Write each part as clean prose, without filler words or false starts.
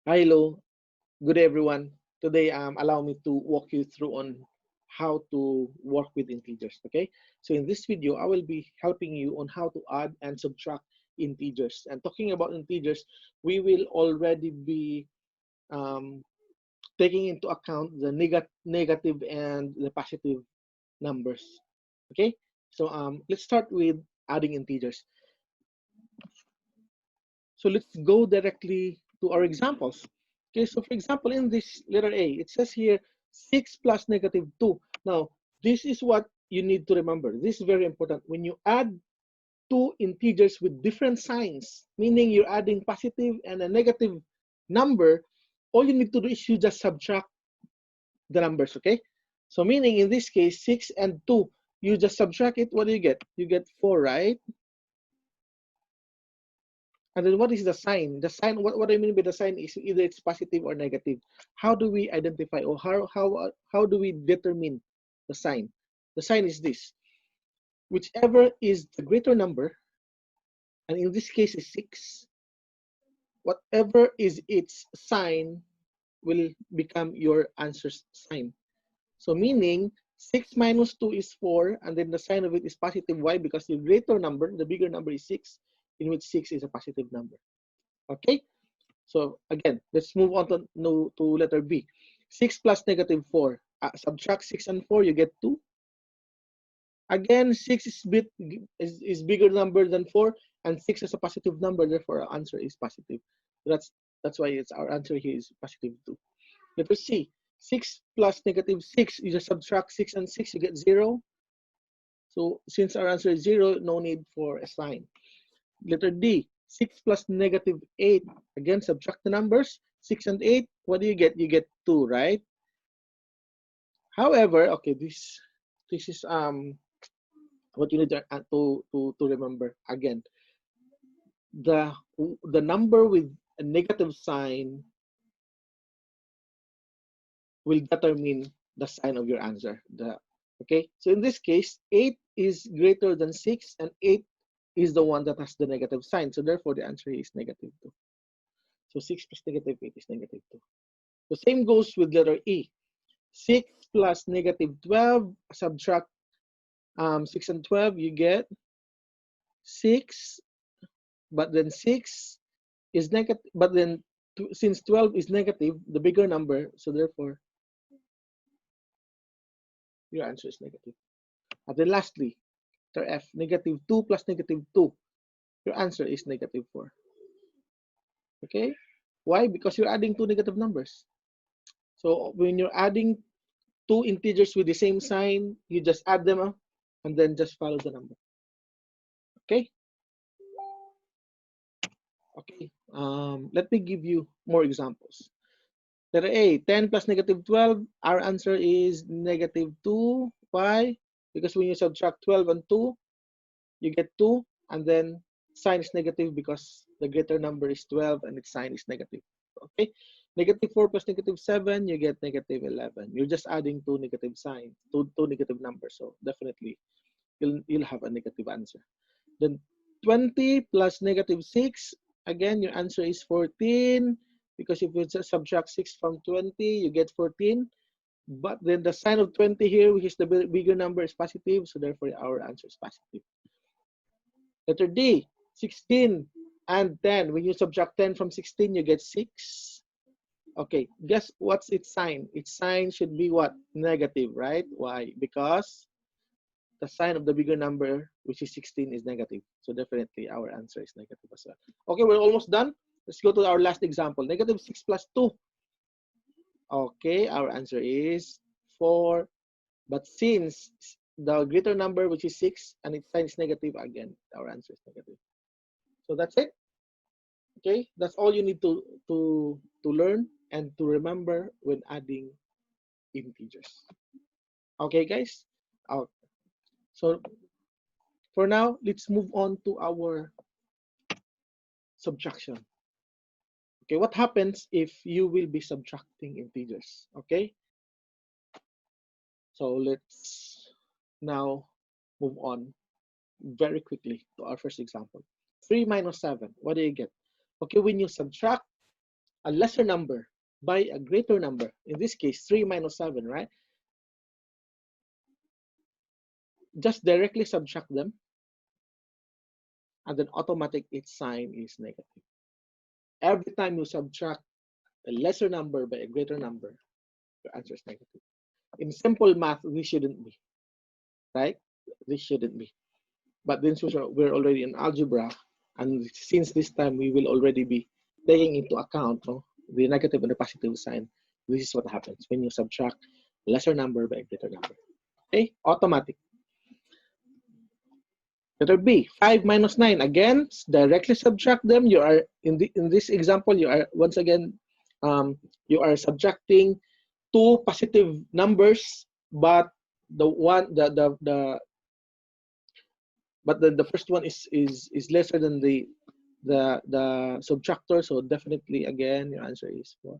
Hi, hello, good day, everyone. Today, allow me to walk you through on how to work with integers. Okay, so in this video, I will be helping you on how to add and subtract integers. And talking about integers, we will already be um, taking into account the negative and the positive numbers. Okay, so let's start with adding integers. So let's go directly to our examples. Okay, so for example, in this letter A, it says here 6 plus negative 2. Now, this is what you need to remember. This is very important. When you add two integers with different signs, meaning you're adding positive and a negative number, all you need to do is you just subtract the numbers, okay? So meaning in this case, 6 and 2, you just subtract it, what do you get? You get 4, right? And then what is the sign? The sign, what I mean by the sign is either it's positive or negative. How do we identify or how do we determine the sign? The sign is this. Whichever is the greater number, and in this case is 6, whatever is its sign will become your answer's sign. So meaning 6 minus 2 is 4, and then the sign of it is positive. Why? Because the greater number, the bigger number is 6, in which 6 is a positive number. Okay? So again, let's move on to, no, to letter B. 6 plus negative 4. Subtract 6 and 4, you get 2. Again, 6 is bigger number than 4, and 6 is a positive number, therefore our answer is positive. That's why it's our answer here is positive 2. Letter C. 6 plus negative 6, you just subtract 6 and 6, you get 0. So since our answer is 0, no need for a sign. Letter D, 6 plus negative 8. Again, subtract the numbers. 6 and 8, what do you get? You get 2, right? However, okay, this is what you need to remember. Again, the number with a negative sign will determine the sign of your answer. Okay, so in this case, 8 is greater than 6, and 8 is the one that has the negative sign. So therefore, the answer is negative 2. So 6 plus negative 8 is negative 2. The same goes with letter E. 6 plus negative 12, subtract 6 and 12, you get 6, but then 6 is negative, but then since 12 is negative, the bigger number, so therefore, your answer is negative. And then lastly, letter F, negative 2 plus negative 2, your answer is negative 4. Okay? Why? Because you're adding two negative numbers. So when you're adding two integers with the same sign, you just add them up and then just follow the number. Okay? Okay. Let me give you more examples. Letter A, 10 plus negative 12, our answer is negative 2. Why? Because when you subtract 12 and 2, you get 2, and then sign is negative because the greater number is 12 and its sign is negative. Okay? Negative 4 plus negative 7, you get negative 11. You're just adding two negative signs, two negative numbers. So definitely, you'll have a negative answer. Then 20 plus negative 6, again, your answer is 14 because if you just subtract 6 from 20, you get 14. But then the sign of 20 here, which is the bigger number, is positive. So therefore, our answer is positive. Letter D, 16 and 10. When you subtract 10 from 16, you get 6. Okay, guess what's its sign? Its sign should be what? Negative, right? Why? Because the sign of the bigger number, which is 16, is negative. So definitely our answer is negative as well. Okay, we're almost done. Let's go to our last example. Negative 6 plus 2. Okay, our answer is 4. But since the greater number, which is 6, and its sign is negative, again, our answer is negative. So that's it. Okay, that's all you need to learn and to remember when adding integers. Okay, guys. So for now, let's move on to our subtraction. Okay, what happens if you will be subtracting integers? Okay, so let's now move on very quickly to our first example. 3 minus 7, what do you get? Okay, when you subtract a lesser number by a greater number, in this case 3 minus 7, right? Just directly subtract them, and then automatic its sign is negative. Every time you subtract a lesser number by a greater number, your answer is negative. In simple math, this shouldn't be, right? This shouldn't be. But then we're already in algebra, and since this time we will already be taking into account the negative and the positive sign, this is what happens when you subtract a lesser number by a greater number. Okay, automatic. Letter B, 5 minus 9. Again, directly subtract them. You are in this example, you are once again you are subtracting two positive numbers, but the first one is lesser than the subtractor. So definitely again your answer is 4.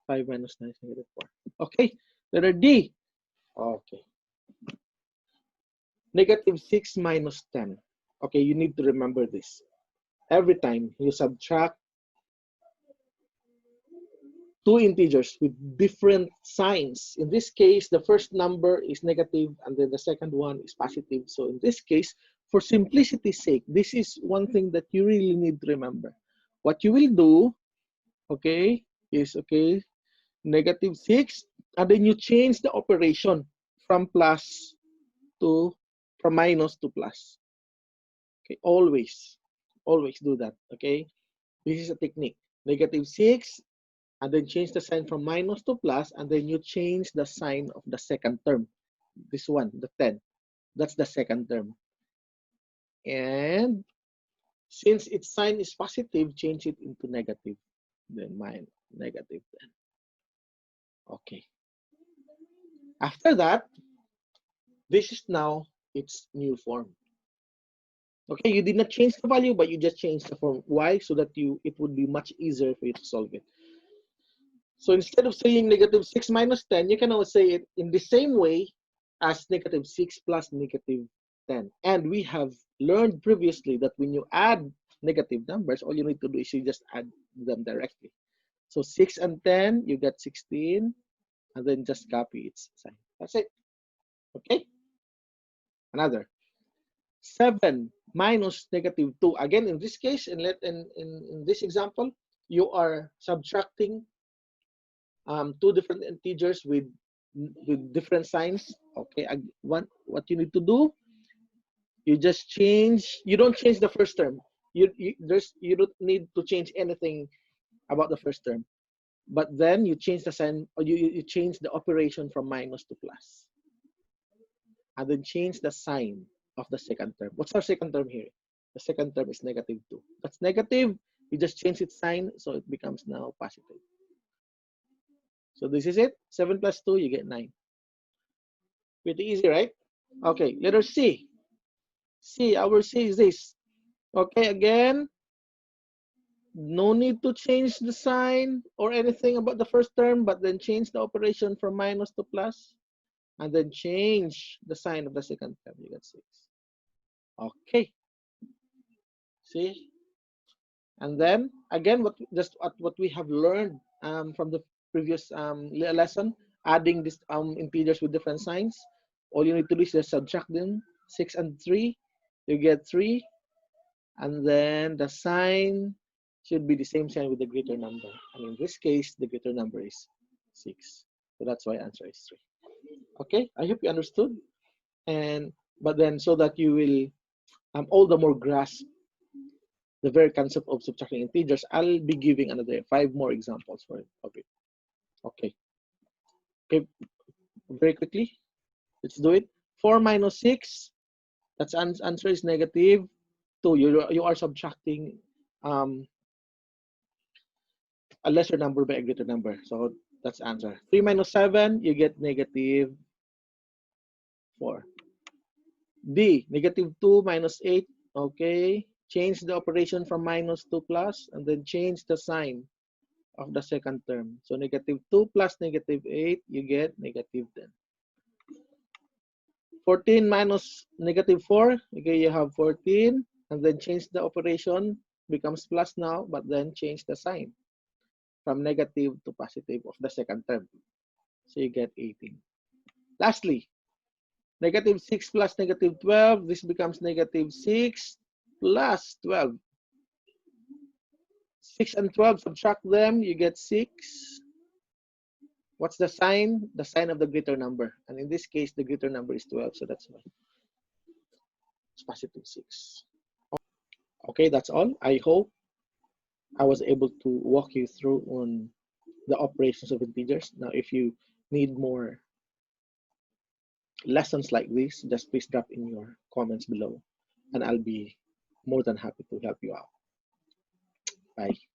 5 minus 9 is negative 4. Okay, letter D. Okay. Negative 6 minus 10. Okay, you need to remember this. Every time you subtract two integers with different signs, in this case, the first number is negative and then the second one is positive. So in this case, for simplicity's sake, this is one thing that you really need to remember. What you will do, okay, is, okay, negative 6, and then you change the operation from minus to plus. Okay, always do that. Okay, this is a technique. Negative 6, and then change the sign from minus to plus, and then you change the sign of the second term. This one, the 10, that's the second term. And since its sign is positive, change it into negative, then minus negative 10. Okay. After that, this is now its new form. Okay, you did not change the value, but you just changed the form. Why? So that it would be much easier for you to solve it. So instead of saying negative 6 minus 10, you can now say it in the same way as negative 6 plus negative 10. And we have learned previously that when you add negative numbers, all you need to do is you just add them directly. So 6 and 10, you get 16, and then just copy its sign. That's it. Okay? Another. 7 minus negative 2. Again, in this case, in this example, you are subtracting two different integers with different signs. Okay, what you need to do, you just change. You don't change the first term. You don't need to change anything about the first term, but then you change the sign, or you change the operation from minus to plus, and then change the sign of the second term. What's our second term here? The second term is negative 2. That's negative. You just change its sign, so it becomes now positive. So this is it. 7 plus 2, you get 9. Pretty easy, right? Okay, letter C. Our C is this. Okay, again, no need to change the sign or anything about the first term, but then change the operation from minus to plus, and then change the sign of the second term. You get 6. Okay. See? And then again, what we have learned from the previous lesson, adding these integers with different signs. All you need to do is just subtract them. 6 and 3, you get 3, and then the sign should be the same sign with the greater number. And in this case, the greater number is 6. So that's why answer is 3. Okay, I hope you understood. But then so that you will all the more grasp the very concept of subtracting integers, I'll be giving another 5 more examples for it. Okay, very quickly, let's do it. 4 minus 6, that's answer is negative 2. You are subtracting a lesser number by a greater number, so that's answer. 3 minus 7, you get negative 4. D, negative 2 minus 8. Okay, change the operation from minus to plus, and then change the sign of the second term. So negative 2 plus negative 8, you get negative 10. 14 minus negative 4, okay, you have 14, and then change the operation, becomes plus now, but then change the sign. from negative to positive of the second term. So you get 18. Lastly, negative 6 plus negative 12, this becomes negative 6 plus 12. 6 and 12, subtract them, you get 6. What's the sign? The sign of the greater number. And in this case, the greater number is 12, so that's why it's positive 6. Okay, that's all. I hope I was able to walk you through on the operations of integers. Now, if you need more lessons like this, just please drop in your comments below, and I'll be more than happy to help you out. Bye.